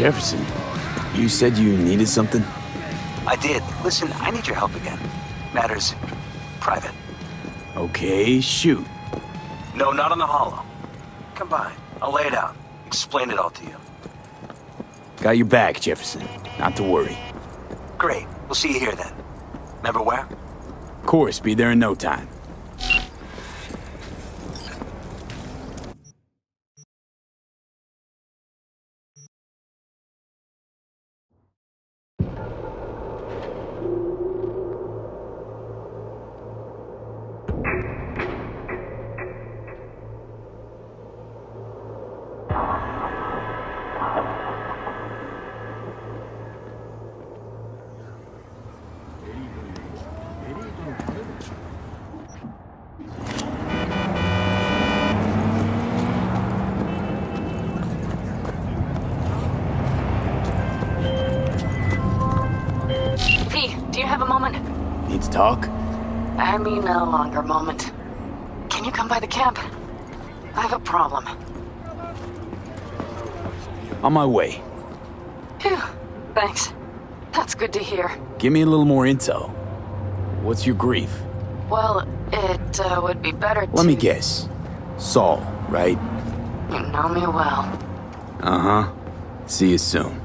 Jefferson, you said you needed something? I did. Listen, I need your help again. Matters private. Okay, shoot. No, not on the holo. Come by. I'll lay it out. Explain it all to you. Got your back, Jefferson. Not to worry. Great. We'll see you here then. Remember where? Of course, be there in no time. Do you have a moment? Need to talk? I mean a longer moment. Can you come by the camp? I have a problem. On my way. Phew, thanks. That's good to hear. Give me a little more intel. What's your grief? Well, it would be better to... Let me guess. Saul, right? You know me well. Uh-huh. See you soon.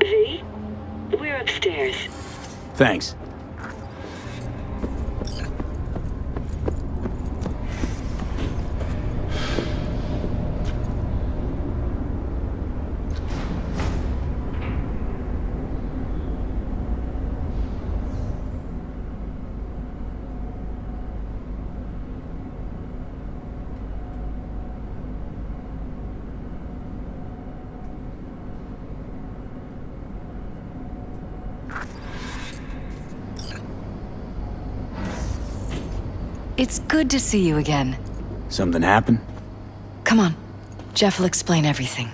V? We're upstairs. Thanks. It's good to see you again. Something happened? Come on. Jeff will explain everything.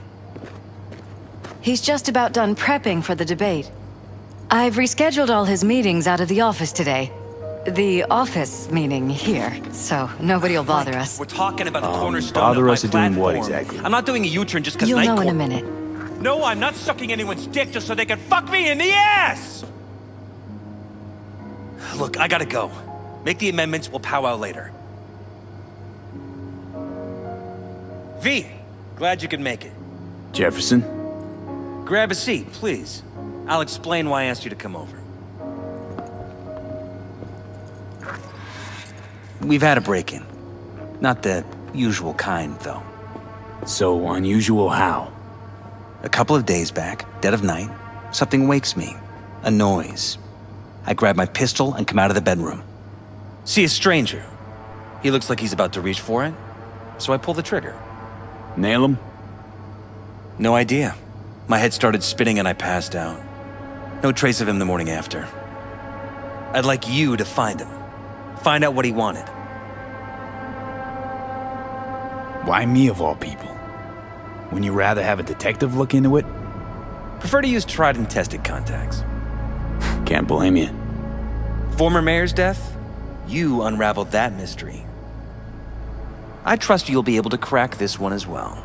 He's just about done prepping for the debate. I've rescheduled all his meetings out of the office today. The office meaning here, so nobody will bother us. We're talking about the cornerstone bother of us my at doing what platform. exactly? I'm not doing a U-turn just because You'll night know in a court- minute. No, I'm not sucking anyone's dick just so they can fuck me in the ass! Look, I gotta go. Make the amendments, we'll powwow later. V, glad you could make it. Jefferson? Grab a seat, please. I'll explain why I asked you to come over. We've had a break-in. Not the usual kind, though. So unusual how? A couple of days back, dead of night, something wakes me. A noise. I grab my pistol and come out of the bedroom. See a stranger. He looks like he's about to reach for it, so I pull the trigger. Nail him? No idea. My head started spinning and I passed out. No trace of him the morning after. I'd like you to find him. Find out what he wanted. Why me of all people? Wouldn't you rather have a detective look into it? Prefer to use tried and tested contacts. Can't blame you. Former mayor's death? You unraveled that mystery. I trust you'll be able to crack this one as well.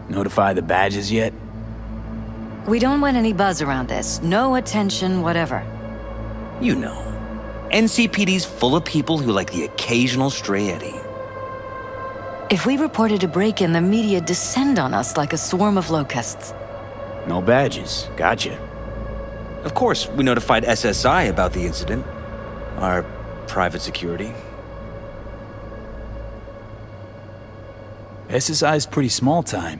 Notify the badges yet? We don't want any buzz around this. No attention, whatever. You know, NCPD's full of people who like the occasional stray eddy. If we reported a break-in, the media descend on us like a swarm of locusts. No badges. Gotcha. Of course, we notified SSI about the incident. Our private security. SSI's pretty small time.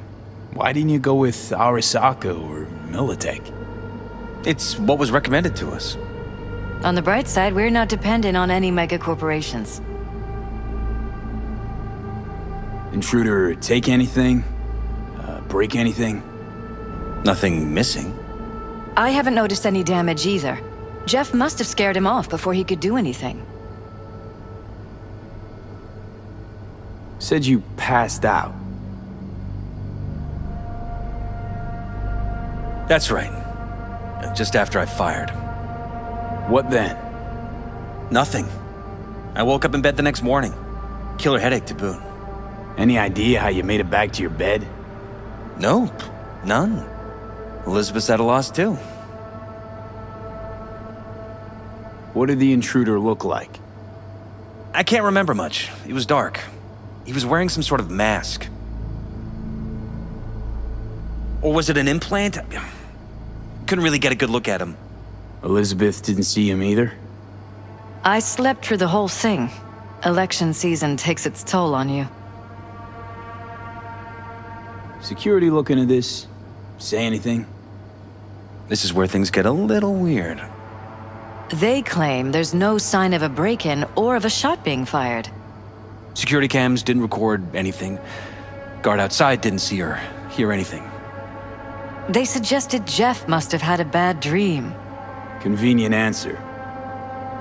Why didn't you go with Arasaka or Militech? It's what was recommended to us. On the bright side, we're not dependent on any mega corporations. Intruder take anything? Break anything? Nothing missing. I haven't noticed any damage either. Jeff must have scared him off before he could do anything. Said you passed out. That's right. just after I fired. What then? Nothing. I woke up in bed the next morning. Killer headache to boot. Any idea how you made it back to your bed? Nope, none. Elizabeth's at a loss too. What did the intruder look like? I can't remember much. It was dark. He was wearing some sort of mask. Or was it an implant? Couldn't really get a good look at him. Elizabeth didn't see him either? I slept through the whole thing. Election season takes its toll on you. Security looking at this? Say anything? This is where things get a little weird. They claim there's no sign of a break-in or of a shot being fired. Security cams didn't record anything. Guard outside didn't see or hear anything. They suggested Jeff must have had a bad dream. Convenient answer.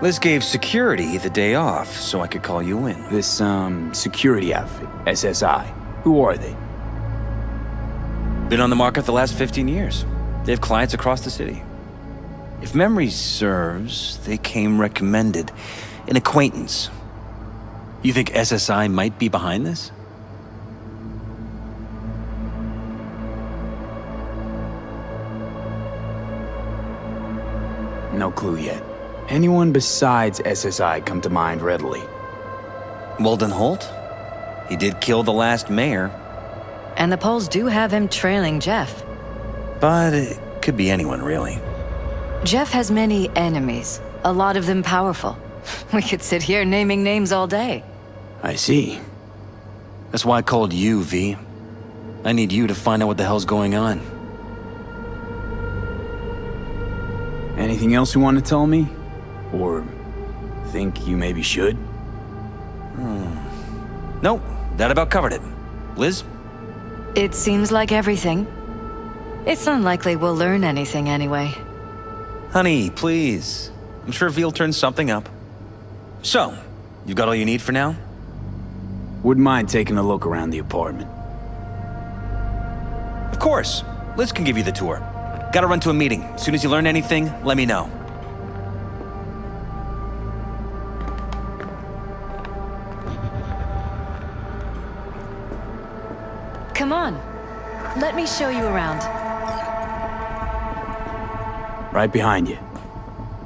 Liz gave security the day off so I could call you in. This, security outfit, SSI. Who are they? Been on the market the last 15 years. They have clients across the city. If memory serves, they came recommended. An acquaintance. You think SSI might be behind this? No clue yet. Anyone besides SSI come to mind readily? Walden Holt? He did kill the last mayor. And the polls do have him trailing Jeff. But it could be anyone, really. Jeff has many enemies, a lot of them powerful. We could sit here naming names all day. I see. That's why I called you, V. I need you to find out what the hell's going on. Anything else you want to tell me? Or think you maybe should? Nope, that about covered it. Liz? It seems like everything. It's unlikely we'll learn anything anyway. Honey, please. I'm sure V'll turn something up. So, you got all you need for now? Wouldn't mind taking a look around the apartment. Of course. Liz can give you the tour. Gotta run to a meeting. As soon as you learn anything, let me know. Come on. Let me show you around. Right behind you.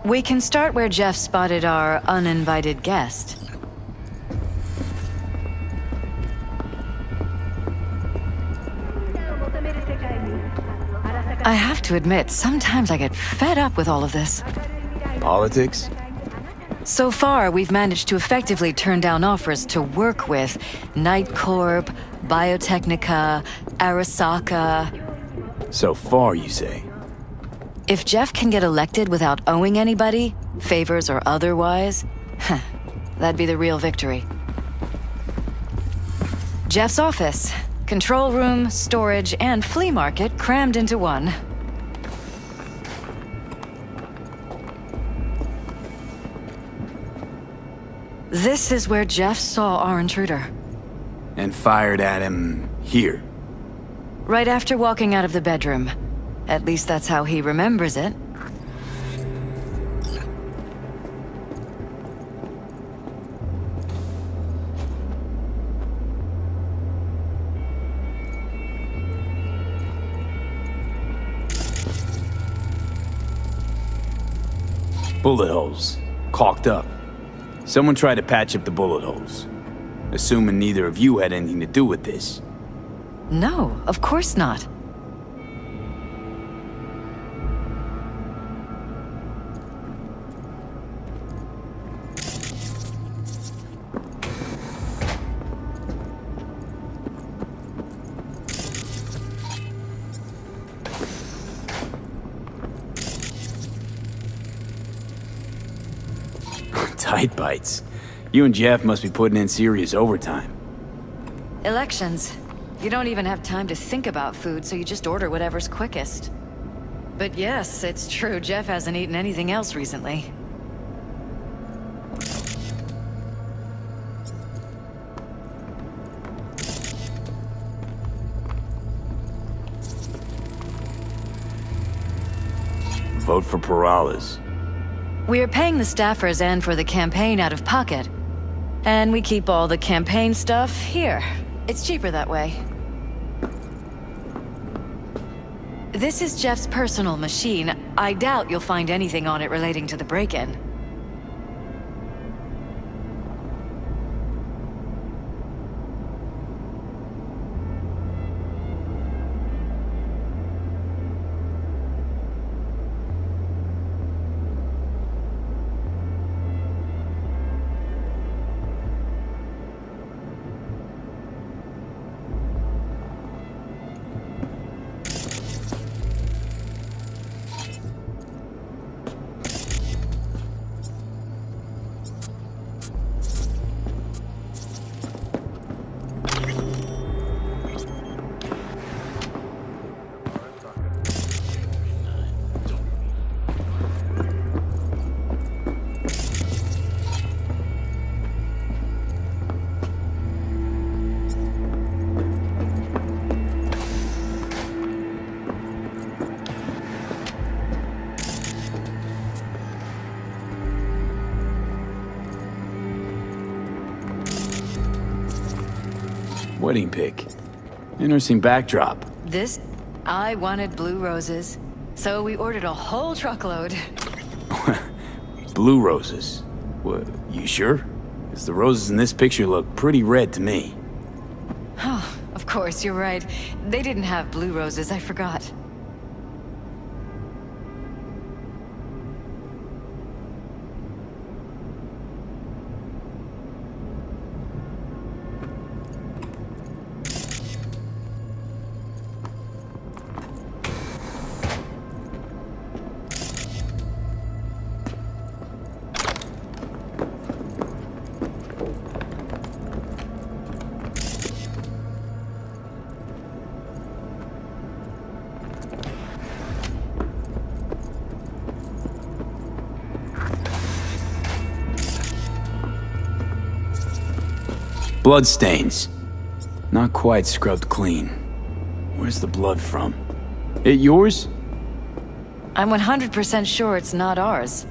We can start where Jeff spotted our uninvited guest. I have to admit, sometimes I get fed up with all of this. Politics? So far, we've managed to effectively turn down offers to work with Night Corp, Biotechnica, Arasaka. So far, you say? If Jeff can get elected without owing anybody, favors or otherwise, that'd be the real victory. Jeff's office. Control room, storage, and flea market crammed into one. This is where Jeff saw our intruder. And fired at him here. Right after walking out of the bedroom. At least that's how he remembers it. Bullet holes. Caulked up. Someone tried to patch up the bullet holes. Assuming neither of you had anything to do with this. No, of course not. Tight bites. You and Jeff must be putting in serious overtime. Elections. You don't even have time to think about food, so you just order whatever's quickest. But yes, it's true, Jeff hasn't eaten anything else recently. Vote for Perales. We are paying the staffers and for the campaign out of pocket. And we keep all the campaign stuff here. It's cheaper that way. This is Jeff's personal machine. I doubt you'll find anything on it relating to the break-in. Wedding pic. Interesting backdrop. This? I wanted blue roses. So we ordered a whole truckload. Blue roses. What, you sure? Because the roses in this picture look pretty red to me. Oh, of course, you're right. They didn't have blue roses, I forgot. Bloodstains. Not quite scrubbed clean. Where's the blood from? It yours? I'm 100% sure it's not ours.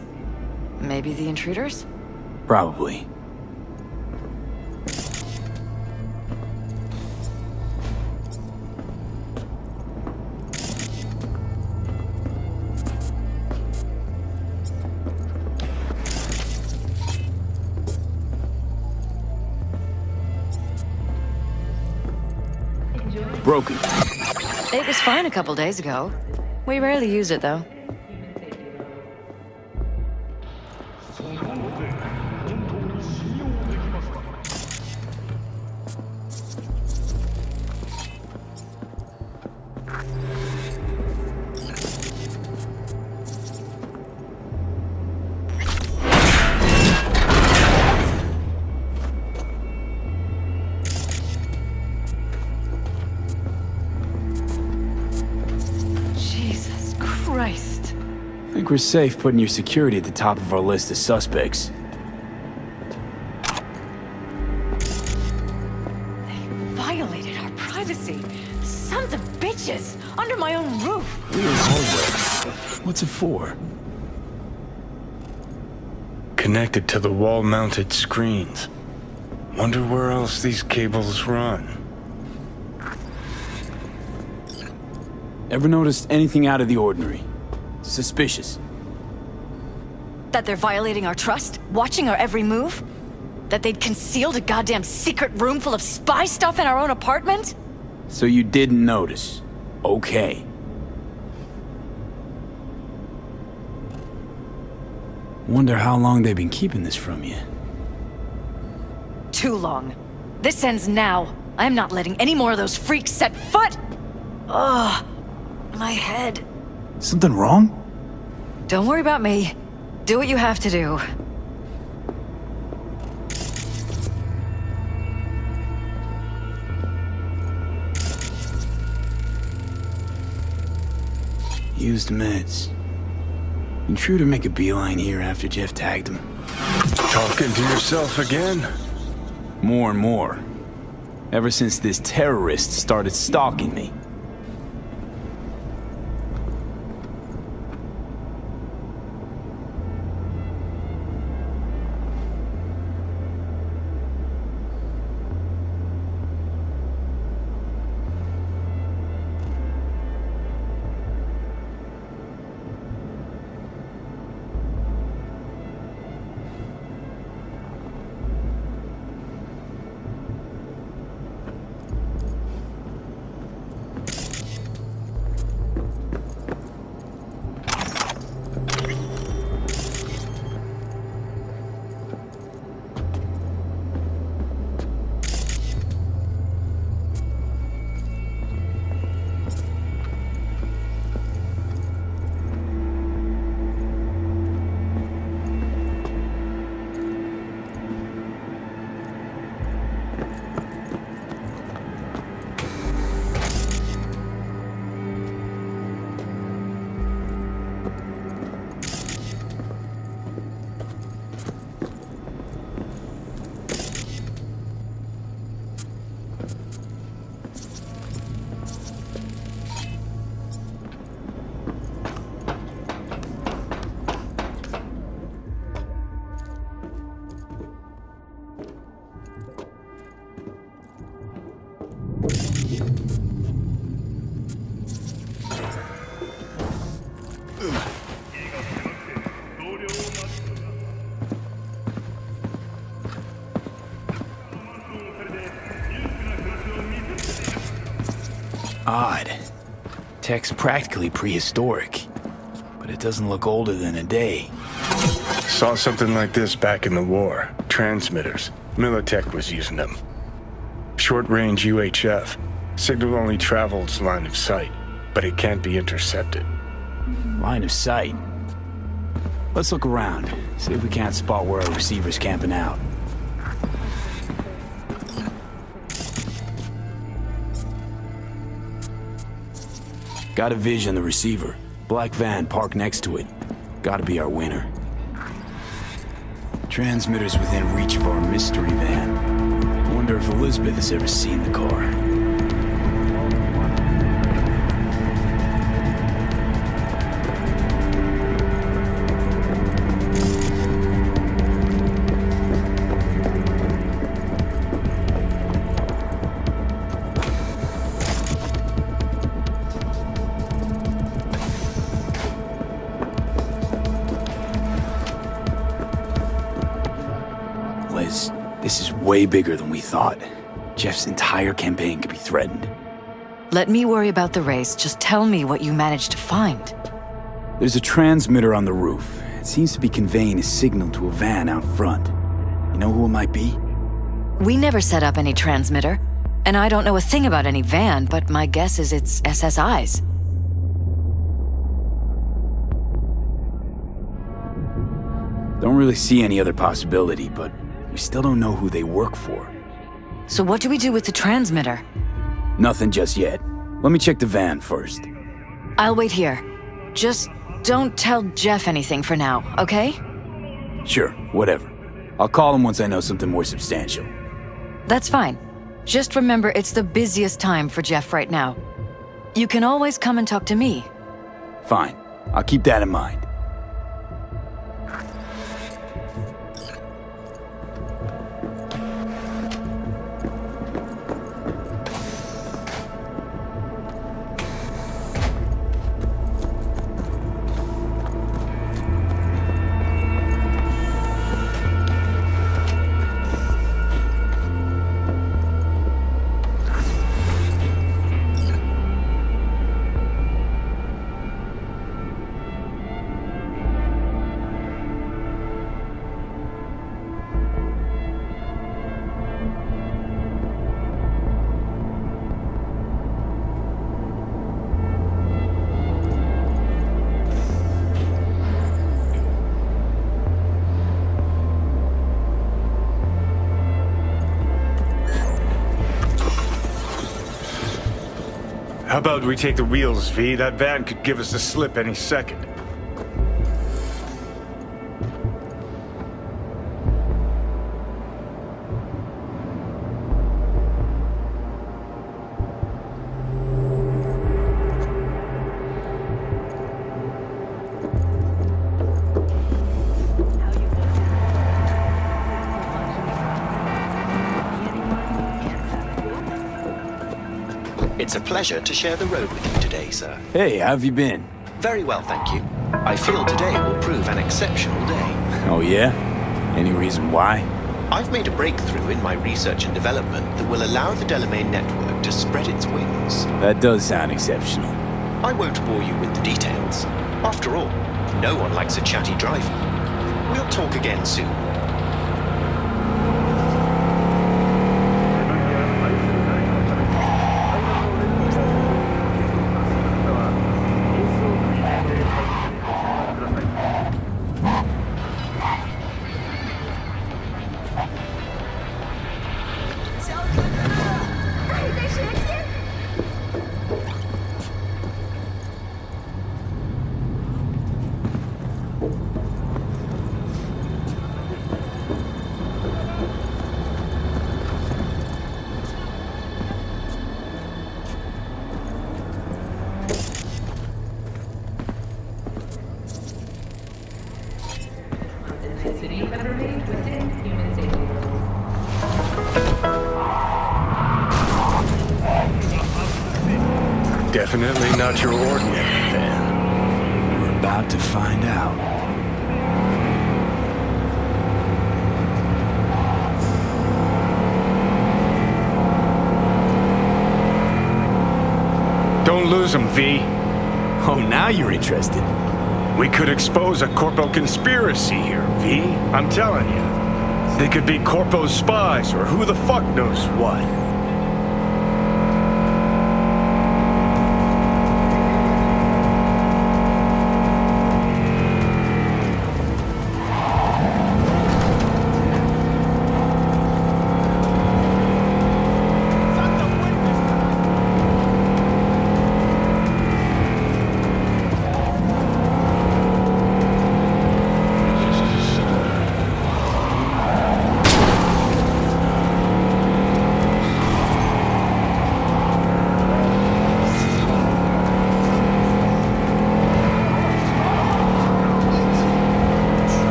Maybe the intruders? Probably. Broken. It was fine a couple days ago. We rarely use it, though. Jesus Christ. I think we're safe putting your security at the top of our list of suspects. They violated our privacy. Sons of bitches! Under my own roof! Weird hardware. What's it for? Connected to the wall-mounted screens. Wonder where else these cables run. Ever noticed anything out of the ordinary? Suspicious? That they're violating our trust? Watching our every move? That they'd concealed a goddamn secret room full of spy stuff in our own apartment? So you didn't notice. Okay. Wonder how long they've been keeping this from you. Too long. This ends now. I'm not letting any more of those freaks set foot! Ugh. My head. Something wrong? Don't worry about me. Do what you have to do. Used meds. Intruder make a beeline here after Jeff tagged him. Talking to yourself again? More and more. Ever since this terrorist started stalking me. Odd. Tech's practically prehistoric, but it doesn't look older than a day. Saw something like this back in the war. Transmitters. Militech was using them. Short-range UHF. Signal only travels line of sight, but it can't be intercepted. Line of sight. Let's look around, see if we can't spot where our receiver's camping out. Got a vision, the receiver. Black van parked next to it. Gotta be our winner. Transmitter's within reach of our mystery van. Wonder if Elizabeth has ever seen the car. Liz, this is way bigger than we thought. Jeff's entire campaign could be threatened. Let me worry about the race. Just tell me what you managed to find. There's a transmitter on the roof. It seems to be conveying a signal to a van out front. You know who it might be? We never set up any transmitter, and I don't know a thing about any van, but my guess is it's SSI's. Don't really see any other possibility, but we still don't know who they work for. So what do we do with the transmitter? Nothing just yet. Let me check the van first. I'll wait here. Just don't tell Jeff anything for now, okay? Sure, whatever. I'll call him once I know something more substantial. That's fine. Just remember it's the busiest time for Jeff right now. You can always come and talk to me. Fine. I'll keep that in mind. How about we take the wheels, V? That van could give us the slip any second. It's a pleasure to share the road with you today, sir. Hey, how have you been? Very well, thank you. I feel today will prove an exceptional day. Oh yeah? Any reason why? I've made a breakthrough in my research and development that will allow the Delamain network to spread its wings. That does sound exceptional. I won't bore you with the details. After all, no one likes a chatty driver. We'll talk again soon. Definitely not your ordinary van. We're about to find out. lose them, V. Oh, now you're interested. We could expose a Corpo conspiracy here, V. I'm telling you. They could be Corpo's spies, or who the fuck knows what.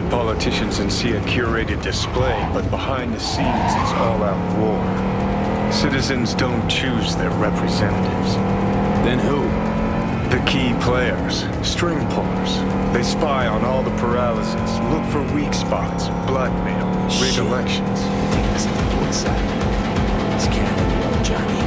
Politicians and see a curated display, but behind the scenes it's all-out war. Citizens don't choose their representatives. Then who? The key players, string pullers. They spy on all the paralysis, look for weak spots, blackmail, rig elections. Taking us to the port side. It's Canada Wall, Johnny.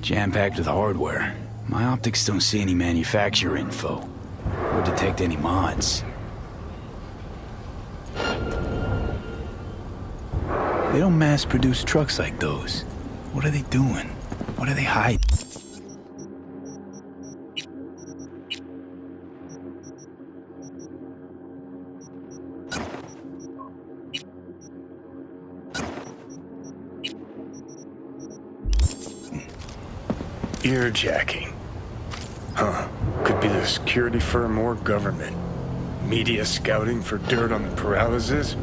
Jam-packed with hardware. My optics don't see any manufacturer info, or detect any mods. They don't mass-produce trucks like those. What are they doing? What are they hiding? Earjacking. Huh. Could be the security firm or government. Media scouting for dirt on the paralysis?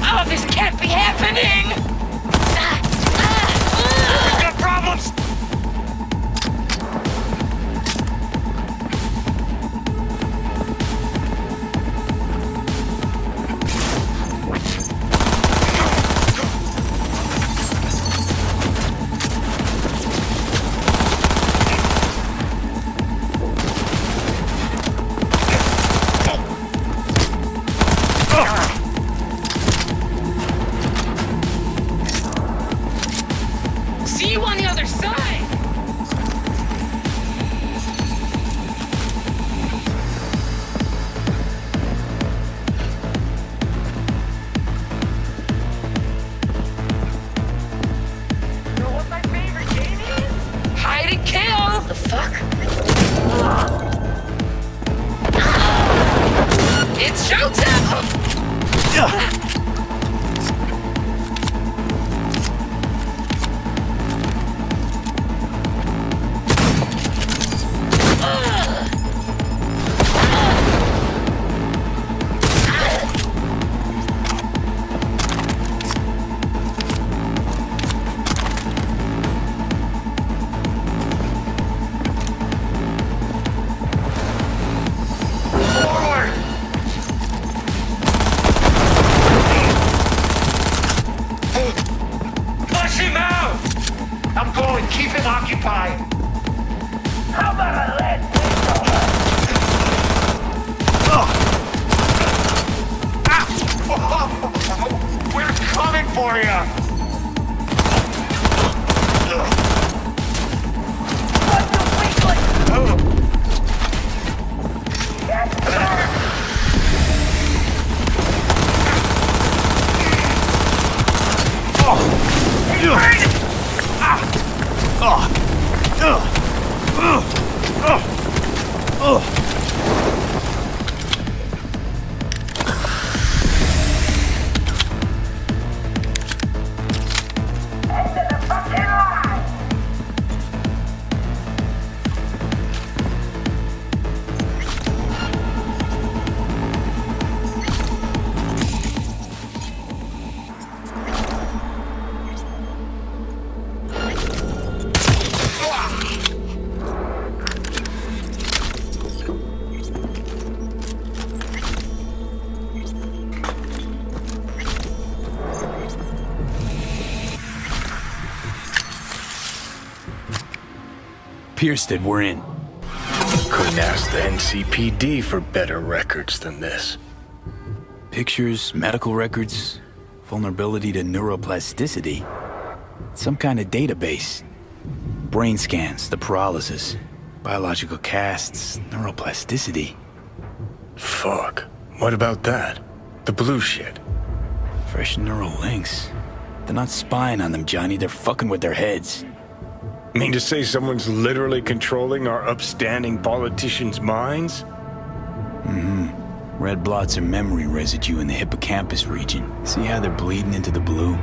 Oh, this can't be happening! We've got problems! See you on the other side! You know what my favorite game is? Hide and kill! The fuck? It's showtime! for you! Piersted, we're in. Couldn't ask the NCPD for better records than this. Pictures, medical records, vulnerability to neuroplasticity. Some kind of database. Brain scans, the paralysis, biological casts, neuroplasticity. Fuck. What about that? The blue shit. Fresh neural links. They're not spying on them, Johnny. They're fucking with their heads. Mean to say someone's literally controlling our upstanding politicians' minds? Red blots are memory residue in the hippocampus region. See how they're bleeding into the blue?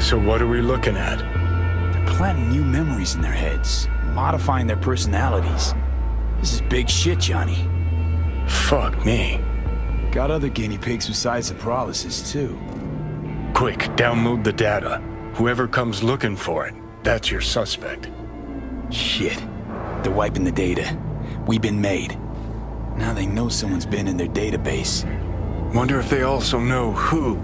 So what are we looking at? They're planting new memories in their heads, modifying their personalities. This is big shit, Johnny. Fuck me. Got other guinea pigs besides the paralysis, too. Quick, download the data. Whoever comes looking for it, that's your suspect. Shit. They're wiping the data. We've been made. Now they know someone's been in their database. Wonder if they also know who.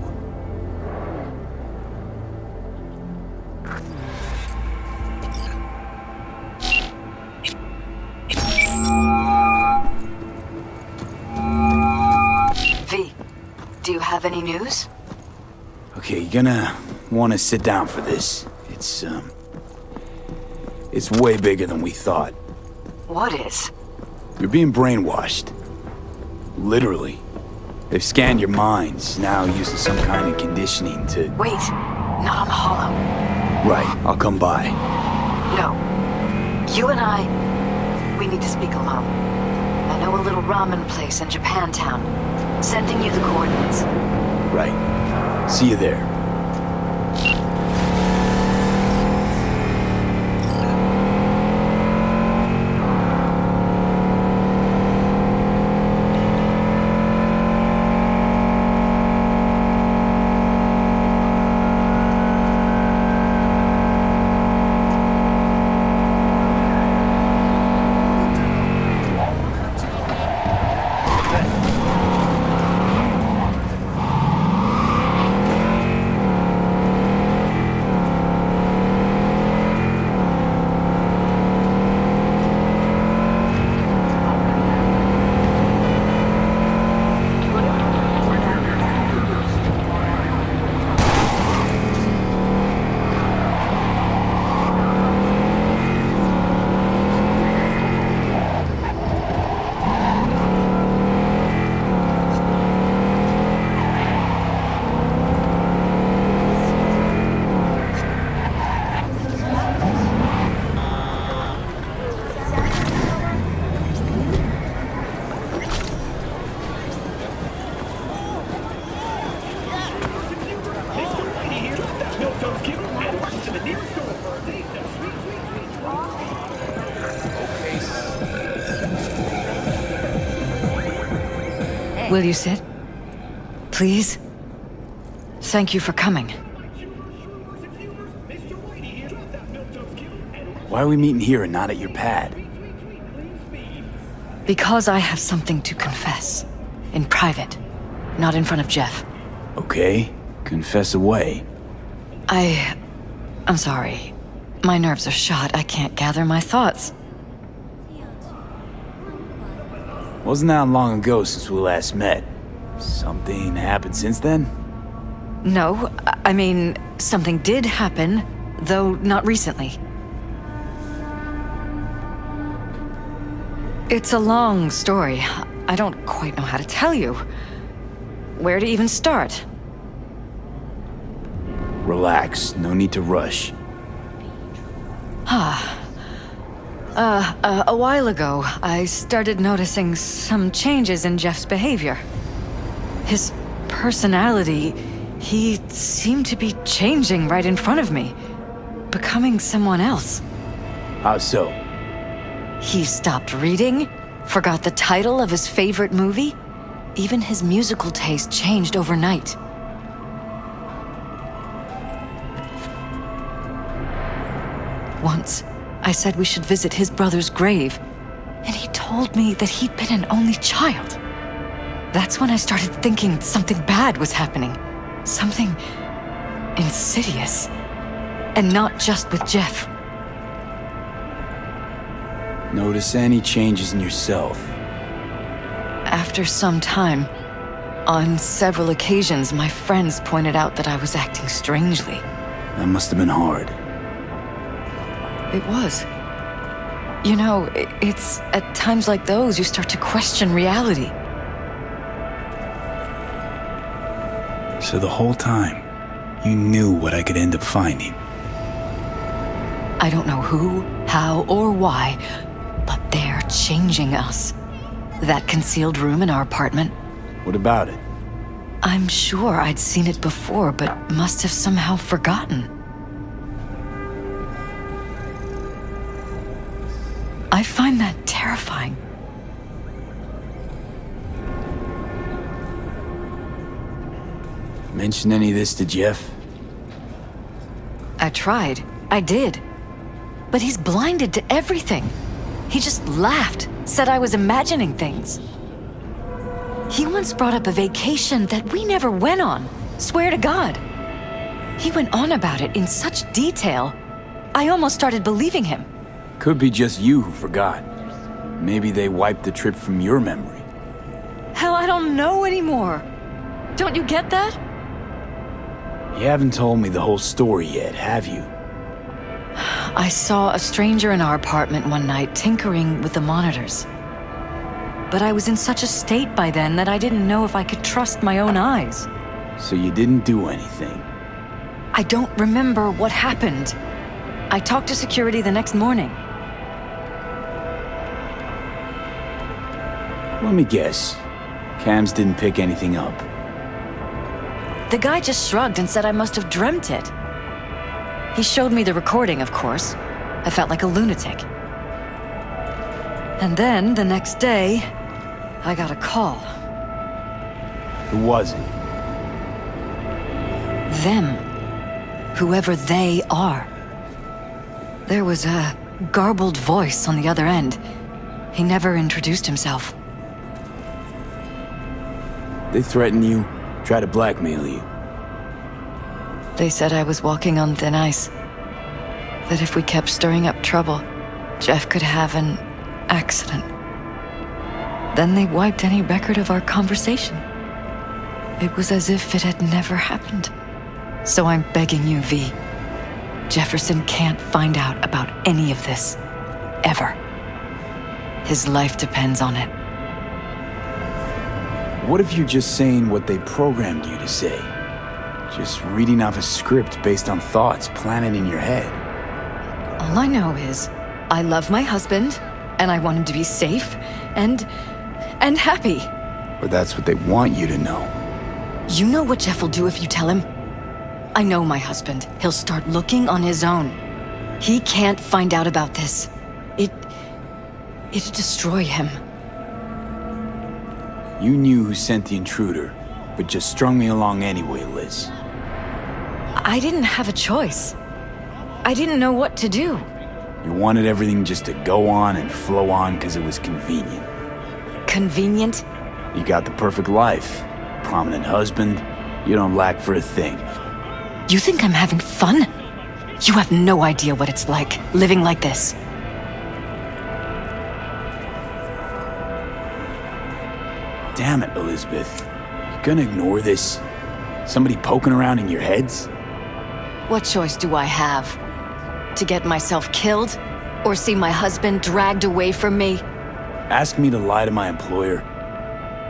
V, do you have any news? Okay, you're gonna want to sit down for this. It's way bigger than we thought. What is? You're being brainwashed. Literally. They've scanned your minds, now using some kind of conditioning to... Wait, not on the hollow. Right, I'll come by. No. You and we need to speak alone. I know a little ramen place in Japantown. Sending you the coordinates. Right. See you there. Will you sit? Please? Thank you for coming. Why are we meeting here and not at your pad? Because I have something to confess. In private. Not in front of Jeff. Okay, confess away. I'm sorry. My nerves are shot. I can't gather my thoughts. Wasn't that long ago since we last met? Something happened since then? No, I mean, something did happen, though not recently. It's a long story. I don't quite know how to tell you. Where to even start? Relax, no need to rush. A while ago, I started noticing some changes in Jeff's behavior. His personality, he seemed to be changing right in front of me, becoming someone else. How so? He stopped reading, forgot the title of his favorite movie. Even his musical taste changed overnight. Once, I said we should visit his brother's grave, and he told me that he'd been an only child. That's when I started thinking something bad was happening. Something insidious. And not just with Jeff. Notice any changes in yourself? After some time, on several occasions, my friends pointed out that I was acting strangely. That must have been hard. It was. You know, it's at times like those you start to question reality. So the whole time, you knew what I could end up finding. I don't know who, how, or why, but they're changing us. That concealed room in our apartment. What about it? I'm sure I'd seen it before, but must have somehow forgotten. I find that terrifying. Mention any of this to Jeff? I tried. I did. But he's blinded to everything. He just laughed, said I was imagining things. He once brought up a vacation that we never went on. Swear to God. He went on about it in such detail, I almost started believing him. Could be just you who forgot. Maybe they wiped the trip from your memory. Hell, I don't know anymore. Don't you get that? You haven't told me the whole story yet, have you? I saw a stranger in our apartment one night tinkering with the monitors. But I was in such a state by then that I didn't know if I could trust my own eyes. So you didn't do anything? I don't remember what happened. I talked to security the next morning. Let me guess. Cams didn't pick anything up. The guy just shrugged and said I must have dreamt it. He showed me the recording, of course. I felt like a lunatic. And then, the next day, I got a call. Who was it? Them. Whoever they are. There was a garbled voice on the other end. He never introduced himself. They threatened you, try to blackmail you. They said I was walking on thin ice. That if we kept stirring up trouble, Jeff could have an accident. Then they wiped any record of our conversation. It was as if it had never happened. So I'm begging you, V. Jefferson can't find out about any of this. Ever. His life depends on it. What if you're just saying what they programmed you to say? Just reading off a script based on thoughts planted in your head. All I know is, I love my husband, and I want him to be safe, and happy. Or that's what they want you to know. You know what Jeff will do if you tell him? I know my husband. He'll start looking on his own. He can't find out about this. It'd destroy him. You knew who sent the intruder, but just strung me along anyway, Liz. I didn't have a choice. I didn't know what to do. You wanted everything just to go on and flow on because it was convenient. Convenient? You got the perfect life. Prominent husband. You don't lack for a thing. You think I'm having fun? You have no idea what it's like, living like this. Damn it, Elizabeth. You gonna ignore this? Somebody poking around in your heads? What choice do I have? To get myself killed? Or see my husband dragged away from me? Ask me to lie to my employer?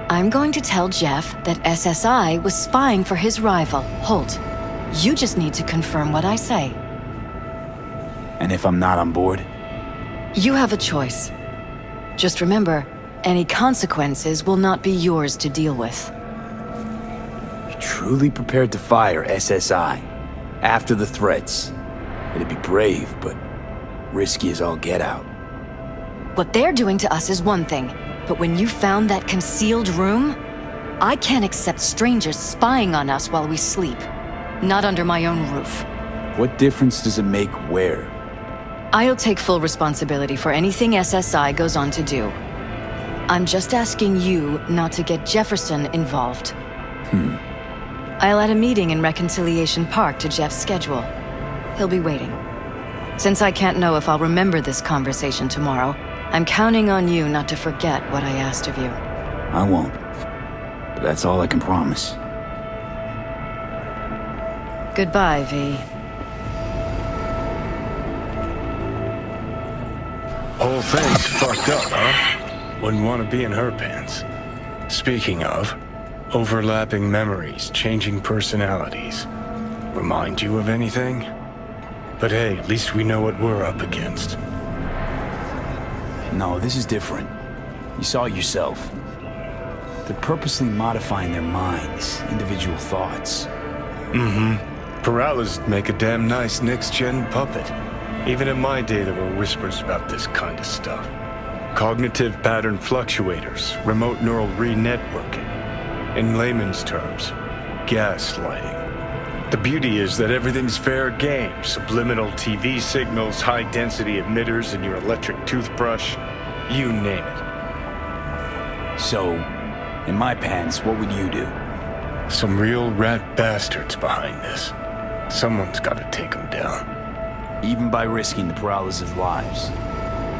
I'm going to tell Jeff that SSI was spying for his rival, Holt. You just need to confirm what I say. And if I'm not on board? You have a choice. Just remember, any consequences will not be yours to deal with. You're truly prepared to fire SSI after the threats. It'd be brave, but risky as all get out. What they're doing to us is one thing, but when you found that concealed room, I can't accept strangers spying on us while we sleep. Not under my own roof. What difference does it make where? I'll take full responsibility for anything SSI goes on to do. I'm just asking you not to get Jefferson involved. I'll add a meeting in Reconciliation Park to Jeff's schedule. He'll be waiting. Since I can't know if I'll remember this conversation tomorrow, I'm counting on you not to forget what I asked of you. I won't. But that's all I can promise. Goodbye, V. Whole thing's fucked up, huh? Wouldn't want to be in her pants. Speaking of, overlapping memories, changing personalities. Remind you of anything? But hey, at least we know what we're up against. No, this is different. You saw it yourself. They're purposely modifying their minds, individual thoughts. Peralez make a damn nice next-gen puppet. Even in my day, there were whispers about this kind of stuff. Cognitive pattern fluctuators, remote neural re-networking. In layman's terms, gaslighting. The beauty is that everything's fair game. Subliminal TV signals, high-density emitters in your electric toothbrush. You name it. So, in my pants, what would you do? Some real rat bastards behind this. Someone's got to take them down. Even by risking the Peralez's lives.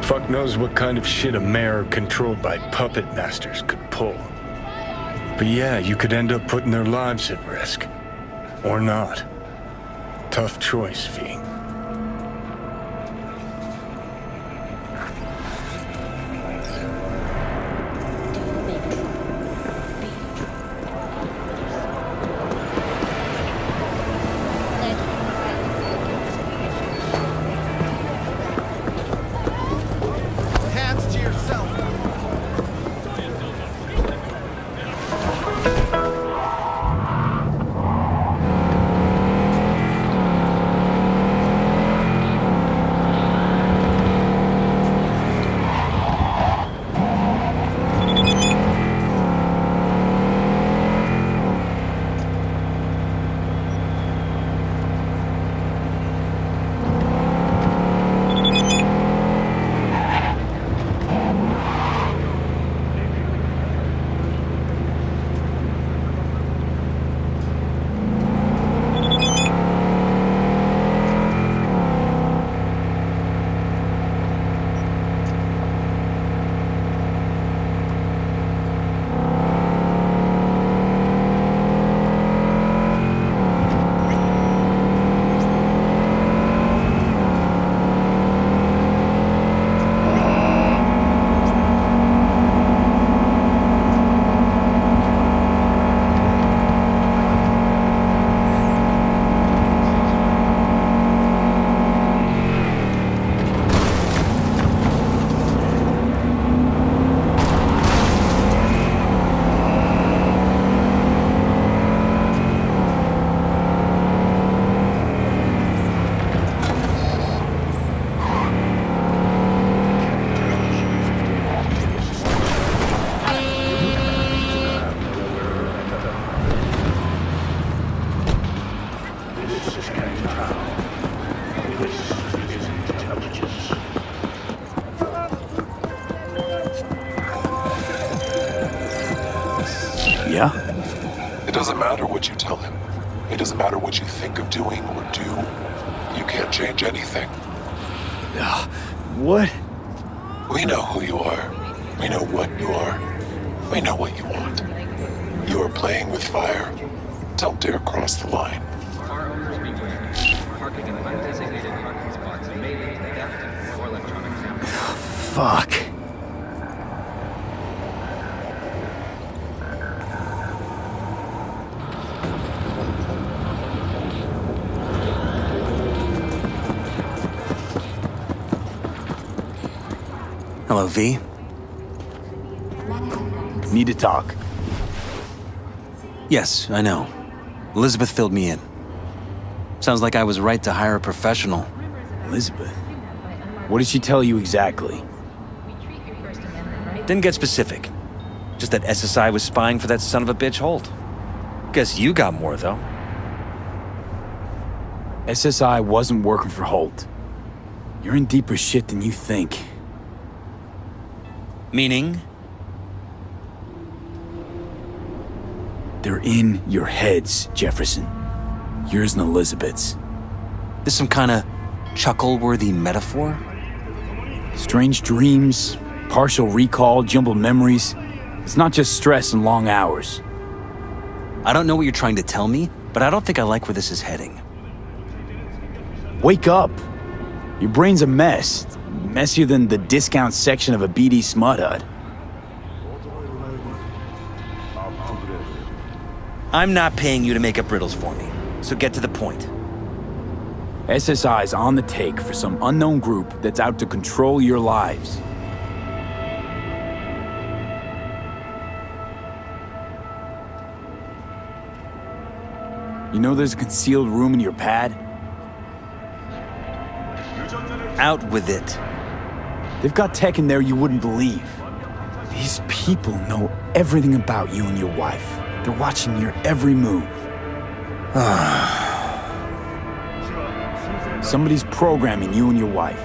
Fuck knows what kind of shit a mayor controlled by puppet masters could pull. But yeah, you could end up putting their lives at risk. Or not. Tough choice, V. Hands to yourself. Yeah? It doesn't matter what you tell him. It doesn't matter what you think of doing or do. You can't change anything. What? We know who you are. We know what you are. We know what you want. You are playing with fire. Don't dare cross the line. Car owners beware. Parking in undesignated parking spots may lead to theft or electronic damage. Fuck. Hello, V. Need to talk. Yes, I know. Elizabeth filled me in. Sounds like I was right to hire a professional. Elizabeth? What did she tell you exactly? Didn't get specific. Just that SSI was spying for that son of a bitch Holt. Guess you got more, though. SSI wasn't working for Holt. You're in deeper shit than you think. Meaning? They're in your heads, Jefferson. Yours and Elizabeth's. This some kind of chuckle-worthy metaphor? Strange dreams, partial recall, jumbled memories. It's not just stress and long hours. I don't know what you're trying to tell me, but I don't think I like where this is heading. Wake up! Your brain's a mess. Messier than the discount section of a BD smut hut. I'm not paying you to make up riddles for me, so get to the point. SSI's on the take for some unknown group that's out to control your lives. You know there's a concealed room in your pad? Out with it. They've got tech in there you wouldn't believe. These people know everything about you and your wife. They're watching your every move. Somebody's programming you and your wife.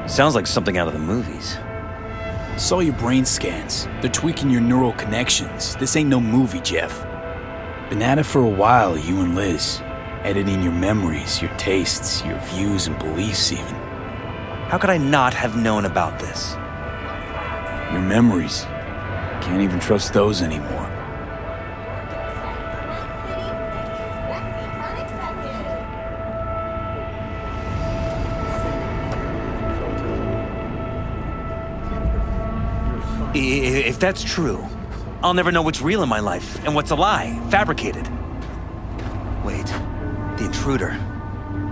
Sounds like something out of the movies. Saw your brain scans. They're tweaking your neural connections. This ain't no movie, Jeff. Been at it for a while, you and Liz. Editing your memories, your tastes, your views and beliefs even. How could I not have known about this? Your memories. Can't even trust those anymore. If that's true, I'll never know what's real in my life and what's a lie, fabricated. Wait, the intruder.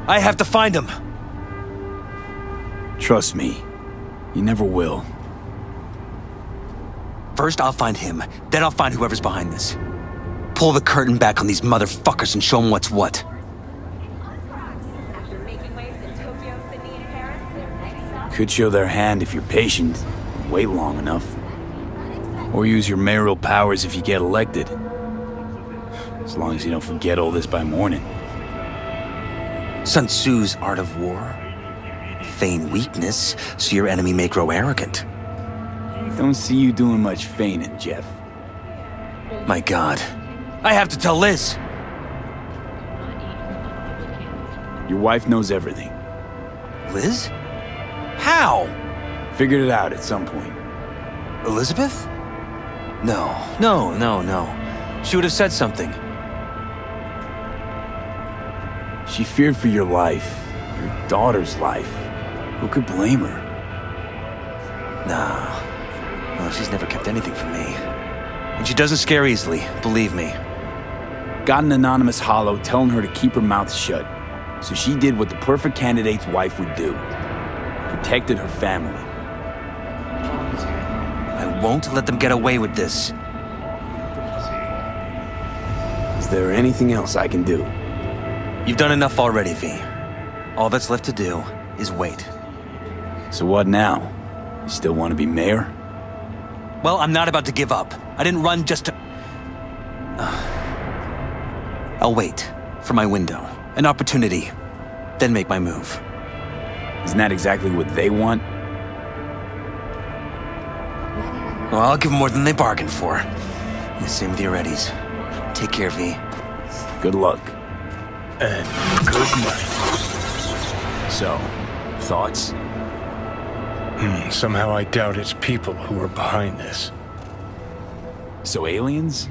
I have to find him. Trust me, you never will. First, I'll find him. Then I'll find whoever's behind this. Pull the curtain back on these motherfuckers and show them what's what. Could show their hand if you're patient, wait long enough. Or use your mayoral powers if you get elected. As long as you don't forget all this by morning. Sun Tzu's art of war. Feign weakness so your enemy may grow arrogant. Don't see you doing much feigning, Jeff. My God. I have to tell Liz. Your wife knows everything. Liz? How? Figured it out at some point. Elizabeth? No. She would have said something. She feared for your life, your daughter's life. Who could blame her? Nah. Well, she's never kept anything from me. And she doesn't scare easily, believe me. Got an anonymous holo telling her to keep her mouth shut. So she did what the perfect candidate's wife would do. Protected her family. I won't let them get away with this. Is there anything else I can do? You've done enough already, V. All that's left to do is wait. So what now? You still want to be mayor? Well, I'm not about to give up. I didn't run just to... I'll wait for my window, an opportunity, then make my move. Isn't that exactly what they want? Well, I'll give them more than they bargained for. The same with your Eddies. Take care, V. Good luck. And good night. So, thoughts? Somehow I doubt it's people who are behind this. So aliens?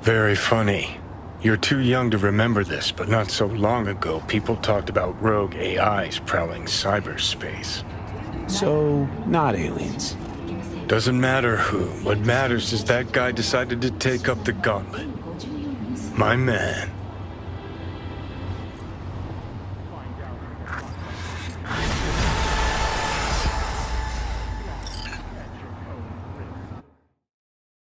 Very funny. You're too young to remember this, but not so long ago, people talked about rogue AIs prowling cyberspace. So, not aliens. Doesn't matter who. What matters is that guy decided to take up the gauntlet. My man.